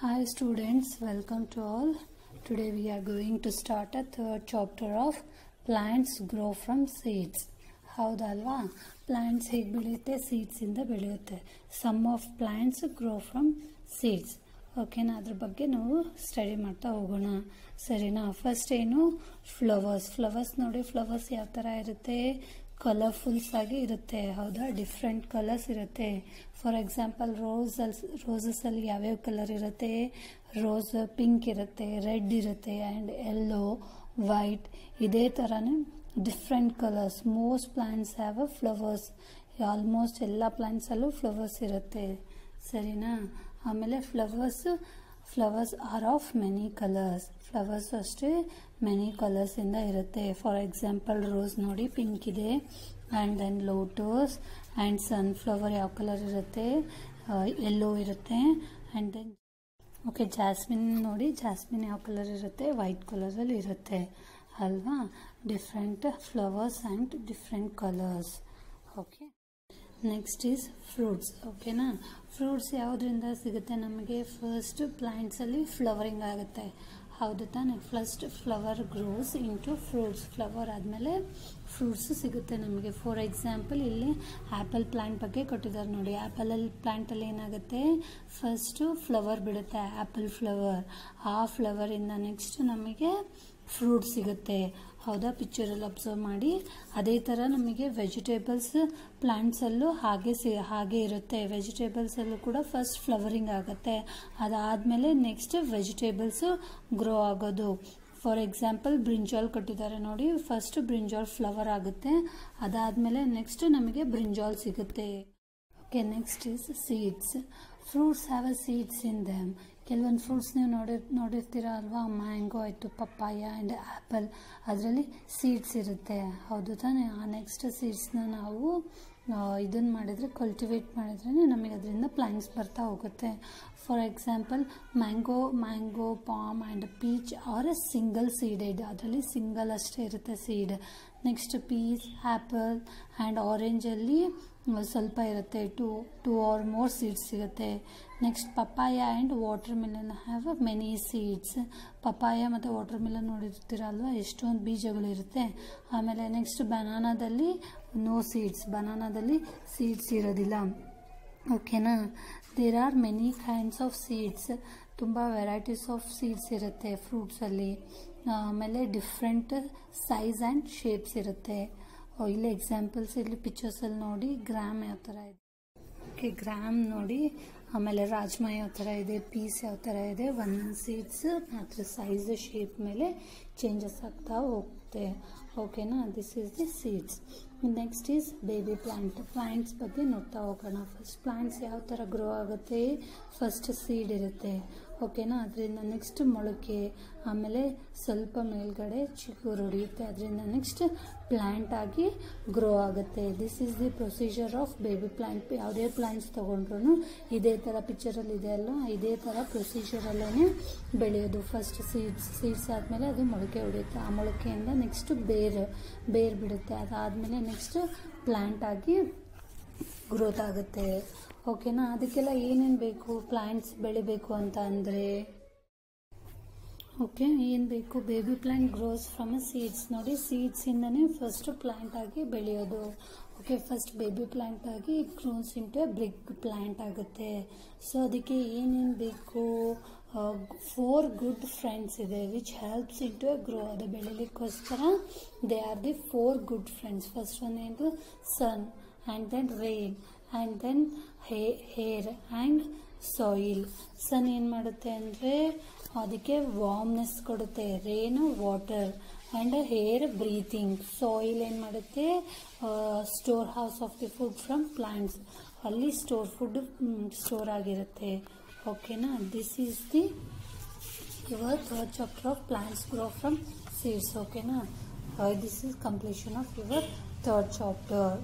Hi students, welcome to all. Today we are going to start a third chapter of plants grow from seeds. ಹೌದಲ್ವಾ? Plants ಹೇಗೆ ಬೆಳೆಯುತ್ತೆ? ಸೀಡ್ಸಿಂದ ಬೆಳೆಯುತ್ತೆ. Some of plants grow from seeds. ಓಕೆನಾ? ಅದ್ರ ಬಗ್ಗೆ ನಾವು ಸ್ಟಡಿ ಮಾಡ್ತಾ ಹೋಗೋಣ. ಸರಿನಾ? ಫಸ್ಟ್ ಏನು? ಫ್ಲವರ್ಸ್ ನೋಡಿ, ಫ್ಲವರ್ಸ್ ಯಾವ ಥರ ಇರುತ್ತೆ? ಕಲರ್ಫುಲ್ಸ್ ಆಗಿ ಇರುತ್ತೆ. ಹೌದಾ? ಡಿಫ್ರೆಂಟ್ ಕಲರ್ಸ್ ಇರುತ್ತೆ. ಫಾರ್ ಎಕ್ಸಾಂಪಲ್ ರೋಸಸಲ್ಲಿ ಯಾವ್ಯಾವ ಕಲರ್ ಇರುತ್ತೆ? ರೋಸ್ ಪಿಂಕ್ ಇರುತ್ತೆ, ರೆಡ್ ಇರುತ್ತೆ ಆ್ಯಂಡ್ ಯೆಲ್ಲೋ, ವೈಟ್. ಇದೇ ಥರನೇ different colours. Most plants have a flowers. Almost ಎಲ್ಲ ಪ್ಲಾಂಟ್ಸಲ್ಲೂ ಫ್ಲವರ್ಸ್ ಇರುತ್ತೆ. ಸರಿನಾ? ಆಮೇಲೆ flowers are of many colours. Flowers ಅಷ್ಟೇ ಮೆನಿ ಕಲರ್ಸಿಂದ ಇರುತ್ತೆ. ಫಾರ್ ಎಕ್ಸಾಂಪಲ್ ರೋಸ್ ನೋಡಿ, ಪಿಂಕ್ ಇದೆ. And then lotus and sunflower ಯಾವ ಕಲರ್ ಇರುತ್ತೆ? ಯೆಲ್ಲೋ ಇರುತ್ತೆ. ಆ್ಯಂಡ್ ದೆನ್ ಜಾಸ್ಮಿನ್ ನೋಡಿ, ಜಾಸ್ಮಿನ್ ಯಾವ ಕಲರ್ ಇರುತ್ತೆ? ವೈಟ್ ಕಲರಲ್ಲಿ ಇರುತ್ತೆ ಅಲ್ವಾ? Different flowers and different colours. Okay, next is fruits. ಓಕೆನಾ? ಫ್ರೂಟ್ಸ್ ಯಾವುದರಿಂದ ಸಿಗುತ್ತೆ ನಮಗೆ? ಫಸ್ಟ್ ಪ್ಲಾಂಟ್ಸಲ್ಲಿ ಫ್ಲವರಿಂಗ್ ಆಗುತ್ತೆ. ಹೌದು ತಾನೆ? First flower grows into fruits. Flower ಆದಮೇಲೆ ಫ್ರೂಟ್ಸ್ ಸಿಗುತ್ತೆ ನಮಗೆ. ಫಾರ್ ಎಕ್ಸಾಂಪಲ್ ಇಲ್ಲಿ ಆ್ಯಪಲ್ ಪ್ಲಾಂಟ್ ಬಗ್ಗೆ ಕೊಟ್ಟಿದ್ದಾರೆ ನೋಡಿ. ಪ್ಲಾಂಟಲ್ಲಿ ಏನಾಗುತ್ತೆ? ಫಸ್ಟು ಫ್ಲವರ್ ಬಿಡುತ್ತೆ, ಆ್ಯಪಲ್ ಫ್ಲವರ್. ಆ ಫ್ಲವರಿಂದ ನೆಕ್ಸ್ಟ್ ನಮಗೆ ಫ್ರೂಟ್ ಸಿಗುತ್ತೆ. ಹೌದಾ? ಪಿಕ್ಚರಲ್ಲಿ ಅಬ್ಸರ್ವ್ ಮಾಡಿ. ಅದೇ ಥರ ನಮಗೆ ವೆಜಿಟೇಬಲ್ಸ್ ಪ್ಲಾಂಟ್ಸಲ್ಲೂ ಹಾಗೆ ಇರುತ್ತೆ. ವೆಜಿಟೇಬಲ್ಸಲ್ಲೂ ಕೂಡ ಫಸ್ಟ್ ಫ್ಲವರಿಂಗ್ ಆಗುತ್ತೆ. ಅದಾದಮೇಲೆ ನೆಕ್ಸ್ಟ್ ವೆಜಿಟೇಬಲ್ಸು ಗ್ರೋ ಆಗೋದು. ಫಾರ್ ಎಕ್ಸಾಂಪಲ್ ಬ್ರಿಂಜಾಲ್ ಕೊಟ್ಟಿದ್ದಾರೆ ನೋಡಿ. ಫಸ್ಟ್ ಬ್ರಿಂಜಾಲ್ ಫ್ಲವರ್ ಆಗುತ್ತೆ. ಅದಾದಮೇಲೆ ನೆಕ್ಸ್ಟ್ ನಮಗೆ ಬ್ರಿಂಜಾಲ್ ಸಿಗುತ್ತೆ. Okay, next is seeds. Fruits have a seeds in them. ಕೆಲವೊಂದು ಫ್ರೂಟ್ಸ್ ನೀವು ನೋಡಿರ್ತೀರ ಅಲ್ವಾ? ಮ್ಯಾಂಗೋ ಆಯಿತು, ಪಪ್ಪಾಯ ಆ್ಯಂಡ್ ಆ್ಯಪಲ್. ಅದರಲ್ಲಿ ಸೀಡ್ಸ್ ಇರುತ್ತೆ. ಹೌದು ತಾನೆ? ಆ ನೆಕ್ಸ್ಟ್ ಸೀಡ್ಸ್ನ ನಾವು ಇದನ್ನು ಮಾಡಿದರೆ, ಕಲ್ಟಿವೇಟ್ ಮಾಡಿದ್ರೆ ನಮಗೆ ಅದರಿಂದ ಪ್ಲಾಂಟ್ಸ್ ಬರ್ತಾ ಹೋಗುತ್ತೆ. For example mango, palm and peach are a single seeded. ಅದರಲ್ಲಿ ಸಿಂಗಲ್ ಅಷ್ಟೇ ಇರುತ್ತೆ seed. Next piece, apple and ಆರೆಂಜಲ್ಲಿ ಸ್ವಲ್ಪ ಇರುತ್ತೆ. ಟೂ ಆರ್ ಮೋರ್ ಸೀಡ್ಸ್ ಸಿಗುತ್ತೆ. Next papaya and watermelon have many seeds. Papaya ಮತ್ತು ವಾಟರ್ ಮೆಲನ್ ನೋಡಿರ್ತೀರಲ್ವ, ಎಷ್ಟೊಂದು ಬೀಜಗಳಿರುತ್ತೆ. ಆಮೇಲೆ ನೆಕ್ಸ್ಟ್ ಬನಾನಾದಲ್ಲಿ ನೋ ಸೀಡ್ಸ್. ಬನಾನಾದಲ್ಲಿ ಸೀಡ್ಸ್ ಇರೋದಿಲ್ಲ. ಓಕೆನಾ? There are many kinds of seeds. ತುಂಬ ವೆರೈಟೀಸ್ ಆಫ್ ಸೀಡ್ಸ್ ಇರುತ್ತೆ ಫ್ರೂಟ್ಸಲ್ಲಿ. ಆಮೇಲೆ ಡಿಫ್ರೆಂಟ್ ಸೈಜ್ ಆ್ಯಂಡ್ ಶೇಪ್ಸ್ ಇರುತ್ತೆ. ಇಲ್ಲಿ ಎಕ್ಸಾಂಪಲ್ಸ್ ಇಲ್ಲಿ ಪಿಕ್ಚರ್ಸಲ್ಲಿ ನೋಡಿ. ಗ್ರಾಮ್ ಯಾವ ಥರ ಇದೆ? ಓಕೆ, ಗ್ರಾಮ್ ನೋಡಿ. ಆಮೇಲೆ ರಾಜ್ಮಾ ಯಾವ ಥರ ಇದೆ? ಪೀಸ್ ಯಾವ ಥರ ಇದೆ? ಒಂದೊಂದು ಸೀಡ್ಸ್ ಮಾತ್ರ ಸೈಜ್ ಶೇಪ್ ಮೇಲೆ ಚೇಂಜಸ್ ಆಗ್ತಾ ಹೋಗುತ್ತೆ. ಓಕೆನಾ? This is the seeds. Next is baby plant. Plants ಬಗ್ಗೆ ನೋಡ್ತಾ ಹೋಗೋಣ. ಫಸ್ಟ್ ಪ್ಲಾಂಟ್ಸ್ ಯಾವ ಥರ ಗ್ರೋ ಆಗುತ್ತೆ? ಫಸ್ಟ್ ಸೀಡ್ ಇರುತ್ತೆ. ಓಕೆನಾ? ಅದರಿಂದ ನೆಕ್ಸ್ಟ್ ಮೊಳಕೆ, ಆಮೇಲೆ ಸ್ವಲ್ಪ ಮೇಲ್ಗಡೆ ಚಿಗುರು ಹೊಡೆಯುತ್ತೆ. ಅದರಿಂದ ನೆಕ್ಸ್ಟ್ ಪ್ಲಾಂಟ್ ಆಗಿ ಗ್ರೋ ಆಗುತ್ತೆ. This is the procedure of baby plant. ಯಾವುದೇ ಪ್ಲಾಂಟ್ಸ್ ತೊಗೊಂಡ್ರು ಇದೇ ಥರ ಪಿಕ್ಚರಲ್ಲಿ ಇದೆ ಅಲ್ಲ, ಇದೇ ಥರ ಪ್ರೊಸೀಜರಲ್ಲೇ ಬೆಳೆಯೋದು. ಫಸ್ಟ್ ಸೀಡ್ಸ್ ಆದಮೇಲೆ ಅದು ಮೊಳಕೆ ಹೊಡೆಯುತ್ತೆ. ಆ ಮೊಳಕೆಯಿಂದ ನೆಕ್ಸ್ಟ್ ಬೇರ್ ಬಿಡುತ್ತೆ. ಅದಾದಮೇಲೆ ನೆಕ್ಸ್ಟ್ ಪ್ಲಾಂಟ್ ಆಗಿ ಗ್ರೋತ್ ಆಗುತ್ತೆ. ಓಕೆನಾ? ಅದಕ್ಕೆಲ್ಲ ಏನೇನು ಬೇಕು ಪ್ಲಾಂಟ್ಸ್ ಬೆಳಿಬೇಕು ಅಂತ ಅಂದರೆ? ಓಕೆ, ಏನು ಬೇಕು? Baby plant grows from a seeds. ನೋಡಿ, ಸೀಡ್ಸಿಂದನೇ ಫಸ್ಟ್ ಪ್ಲಾಂಟ್ ಆಗಿ ಬೆಳೆಯೋದು. ಓಕೆ, ಫಸ್ಟ್ ಬೇಬಿ ಪ್ಲಾಂಟ್ ಆಗಿ it grows into a big plant ಆಗುತ್ತೆ. ಸೊ ಅದಕ್ಕೆ ಏನೇನು ಬೇಕು? 4 ಗುಡ್ ಫ್ರೆಂಡ್ಸ್ ಇದೆ which helps into a grow. ಅದು ಬೆಳಿಲಿಕ್ಕೋಸ್ಕರ they are the 4 good friends. First one ಏನು? Sun, and then rain, and then air and soil. Sun ಏನು ಮಾಡುತ್ತೆ ಅಂದರೆ ಅದಕ್ಕೆ ವಾರ್ಮ್ನೆಸ್ ಕೊಡುತ್ತೆ. Rain water and air breathing. Soil ಏನು ಮಾಡುತ್ತೆ? Store house of the food from plants. ಅಲ್ಲಿ food store ಆಗಿರುತ್ತೆ. ಓಕೆನಾ? This is the your third chapter of plants grow from seeds. ಓಕೆನಾ? This is completion of your third chapter.